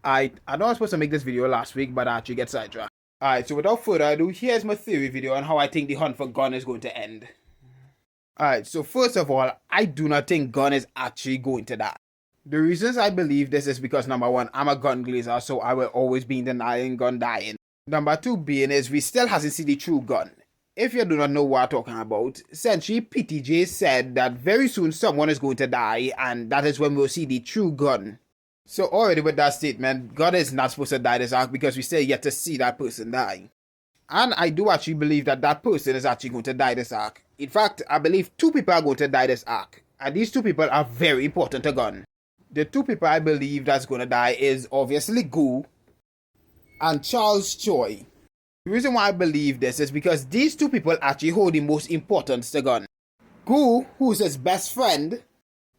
I know I was supposed to make this video last week, but I actually get sidetracked. Alright, so without further ado, here's my theory video on how I think the hunt for Gunn is going to end. Alright, so first of all, I do not think Gunn is actually going to die. The reasons I believe this is because number one, I'm a gun glazer, so I will always be denying Gunn dying. Number two being is we still hasn't seen the true Gunn. If you do not know what I'm talking about, essentially PTJ said that very soon someone is going to die, and that is when we'll see the true Gunn. So already with that statement, Gunn is not supposed to die this arc because we still yet to see that person die. And I do actually believe that that person is actually going to die this arc. In fact, I believe two people are going to die this arc. And these two people are very important to Gunn. The two people I believe that's going to die is obviously Goo and Charles Choi. The reason why I believe this is because these two people actually hold the most importance to Gunn. Goo, who is his best friend,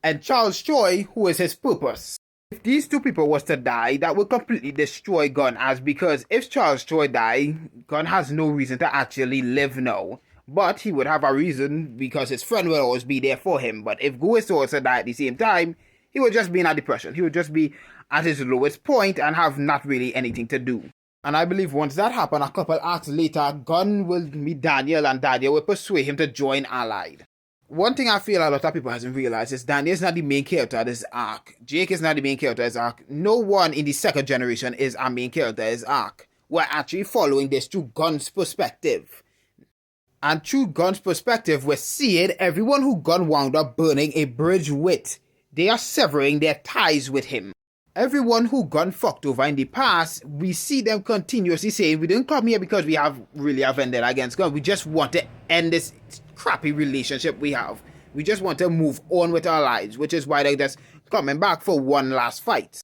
and Charles Choi, who is his purpose. If these two people was to die, that would completely destroy Gunn, as because if Charles Choi die, Gunn has no reason to actually live now. But he would have a reason because his friend will always be there for him. But if Goo is to also die at the same time, he would just be in a depression. He would just be at his lowest point and have not really anything to do. And I believe once that happens, a couple acts later, Gunn will meet Daniel and Daniel will persuade him to join Allied. One thing I feel a lot of people hasn't realized is Daniel's not the main character of this arc. Jake is not the main character of this arc. No one in the second generation is a main character of this arc. We're actually following this through Gunn's perspective. And through Gunn's perspective, we're seeing everyone who Gunn wound up burning a bridge with. They are severing their ties with him. Everyone who Gunn fucked over in the past, we see them continuously saying, we didn't come here because we have really offended against Gunn. We just want to end this crappy relationship we have. We just want to move on with our lives, which is why they're just coming back for one last fight.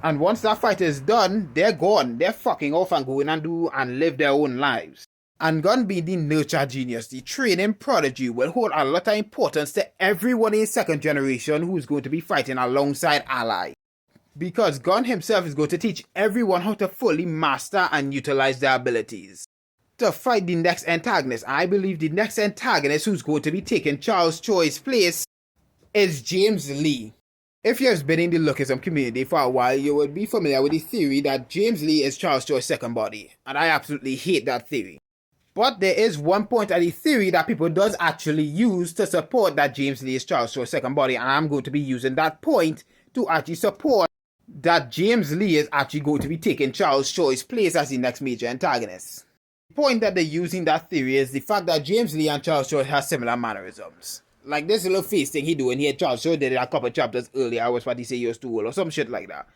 And once that fight is done, they're gone. They're fucking off and going and live their own lives. And Gunn being the nurture genius, the training prodigy, will hold a lot of importance to everyone in second generation who's going to be fighting alongside Ally. Because Gunn himself is going to teach everyone how to fully master and utilize their abilities. To fight the next antagonist, I believe the next antagonist who's going to be taking Charles Choi's place is James Lee. If you've been in the Lookism community for a while, you would be familiar with the theory that James Lee is Charles Choi's second body, and I absolutely hate that theory. But there is one point of the theory that people does actually use to support that James Lee is Charles Choi's second body, and I'm going to be using that point to actually support that James Lee is actually going to be taking Charles Choi's place as the next major antagonist. The point that they use in that theory is the fact that James Lee and Charles Choi have similar mannerisms. Like this little face thing he doing here, Charles Choi did it a couple chapters earlier, I was what he say he was too old or some shit like that.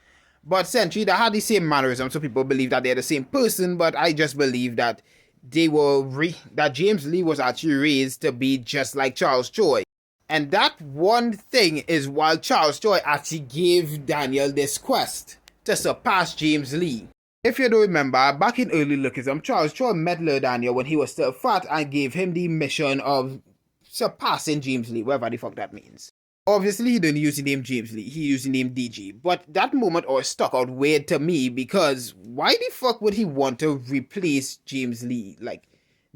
But essentially they had the same mannerisms, so people believe that they're the same person, but I just believe that that James Lee was actually raised to be just like Charles Choi. And that one thing is why Charles Choi actually gave Daniel this quest to surpass James Lee. If you don't remember, back in early Lookism, Charles Choi met Lil Daniel when he was still fat and gave him the mission of surpassing James Lee, whatever the fuck that means. Obviously, he didn't use the name James Lee, he used the name DG. But that moment always stuck out weird to me because why the fuck would he want to replace James Lee? Like,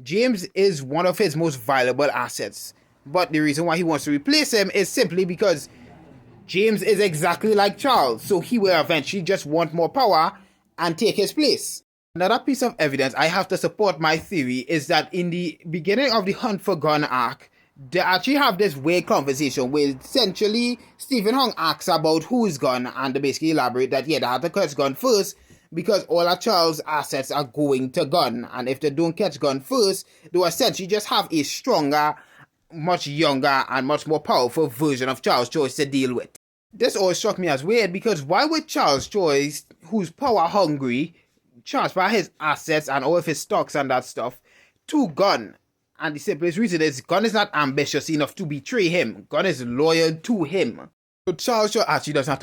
James is one of his most valuable assets. But the reason why he wants to replace him is simply because James is exactly like Charles, so he will eventually just want more power and take his place. Another piece of evidence I have to support my theory is that in the beginning of the Hunt for Gunn arc, they actually have this weird conversation where essentially Stephen Hong asks about who's Gunn, and they basically elaborate that yeah, they have to catch Gunn first because all of Charles' assets are going to Gunn, and if they don't catch Gunn first, they'll essentially just have a stronger, much younger and much more powerful version of Charles Choi to deal with. This always struck me as weird because why would Charles Choi, who's power hungry, transfer his assets and all of his stocks and that stuff to Gunn? And the simplest reason is Gunn is not ambitious enough to betray him. Gunn is loyal to him. So Charles Choi actually doesn't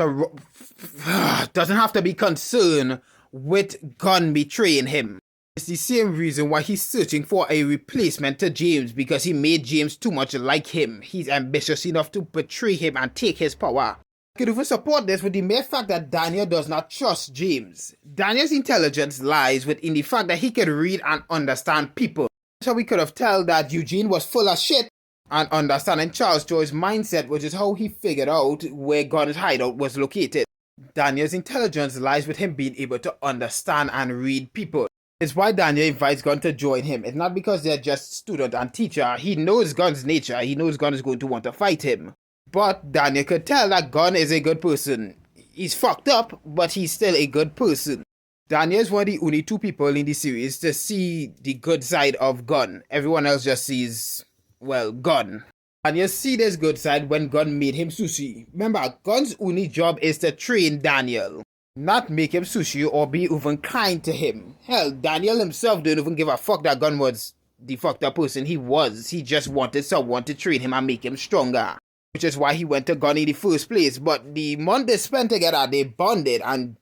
have to be concerned with Gunn betraying him. It's the same reason why he's searching for a replacement to James, because he made James too much like him. He's ambitious enough to betray him and take his power. I could even support this with the mere fact that Daniel does not trust James. Daniel's intelligence lies within the fact that he can read and understand people. So we could have told that Eugene was full of shit and understanding Charles Choi's mindset, which is how he figured out where Gunn's hideout was located. Daniel's intelligence lies with him being able to understand and read people. It's why Daniel invites Gunn to join him. It's not because they're just student and teacher. He knows Gunn's nature. He knows Gunn is going to want to fight him. But Daniel could tell that Gunn is a good person. He's fucked up, but he's still a good person. Daniel is one of the only two people in the series to see the good side of Gunn. Everyone else just sees, well, Gunn. Daniel see this good side when Gunn made him sushi. Remember, Gunn's only job is to train Daniel, not make him sushi or be even kind to him. Hell, Daniel himself didn't even give a fuck that Gunn was the fucked up person he was. He just wanted someone to train him and make him stronger, which is why he went to Gunn in the first place. But the month they spent together, they bonded, and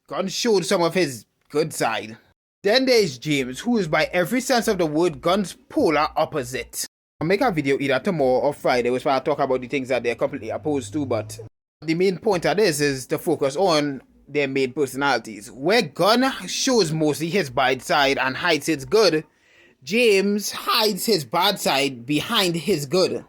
Gunn showed some of his good side. Then there's James, who is by every sense of the word Gunn's polar opposite. I'll make a video either tomorrow or Friday, which I'll talk about the things that they're completely opposed to, but the main point of this is to focus on their main personalities. Where Gunn shows mostly his bad side and hides his good, James hides his bad side behind his good,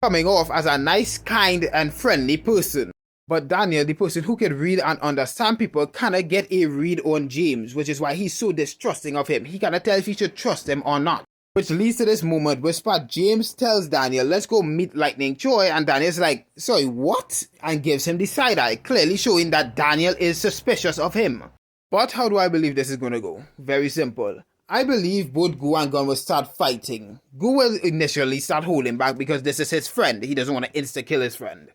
coming off as a nice, kind, and friendly person. But Daniel, the person who can read and understand people, cannot get a read on James, which is why he's so distrusting of him. He cannot tell if he should trust him or not. Which leads to this moment where James tells Daniel, let's go meet Lightning Joy, and Daniel's like, sorry, what? And gives him the side eye, clearly showing that Daniel is suspicious of him. But how do I believe this is going to go? Very simple. I believe both Gu and Gunn will start fighting. Gu will initially start holding back because this is his friend. He doesn't want to insta-kill his friend.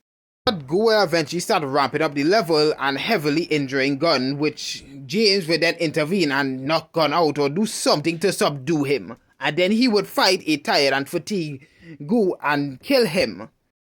But Gu will eventually start ramping up the level and heavily injuring Gunn, which James will then intervene and knock Gunn out or do something to subdue him. And then he would fight a tired and fatigued Gu and kill him.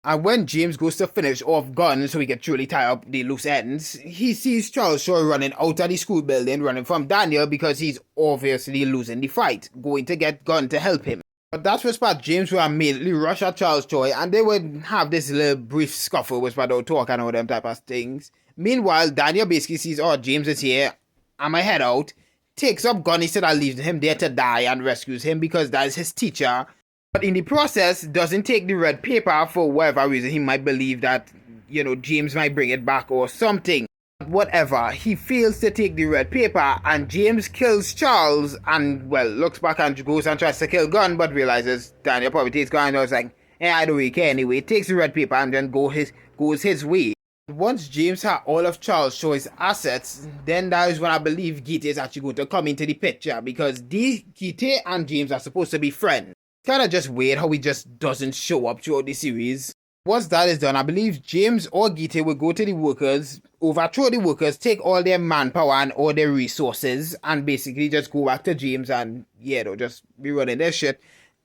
And when James goes to finish off Gunn so he can truly tie up the loose ends, he sees Charles Shaw running out of the school building, running from Daniel because he's obviously losing the fight, going to get Gunn to help him. But that's where James will immediately rush at Charles Choi, and they would have this little brief scuffle where they'll talk and all them type of things. Meanwhile, Daniel basically sees, oh, James is here, I'ma head out, takes up Gunn instead of leaving him there to die and rescues him because that is his teacher. But in the process, doesn't take the red paper for whatever reason. He might believe that, James might bring it back or something. Whatever, he fails to take the red paper, and James kills Charles and, well, looks back and goes and tries to kill Gunn, but realizes Daniel probably takes Gunn and was like, I don't really care anyway. Takes the red paper and then goes his way. Once James had all of Charles Choi's assets, then that is when I believe Gita is actually going to come into the picture, because Gita and James are supposed to be friends. Kind of just weird how he just doesn't show up throughout the series. Once that is done, I believe James or Gita will go to the workers, overthrow the workers, take all their manpower and all their resources, and basically just go back to James and, they'll just be running their shit.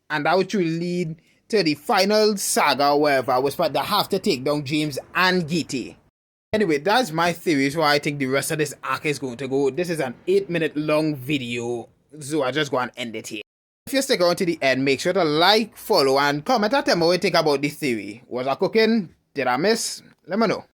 And that would truly lead to the final saga or whatever, was they have to take down James and Gita. Anyway, that's my theories why I think the rest of this arc is going to go. This is an 8-minute long video, so I just go and end it here. If you stick around to the end, make sure to like, follow, and comment and tell me what you think about this theory. Was I cooking? Did I miss? Let me know.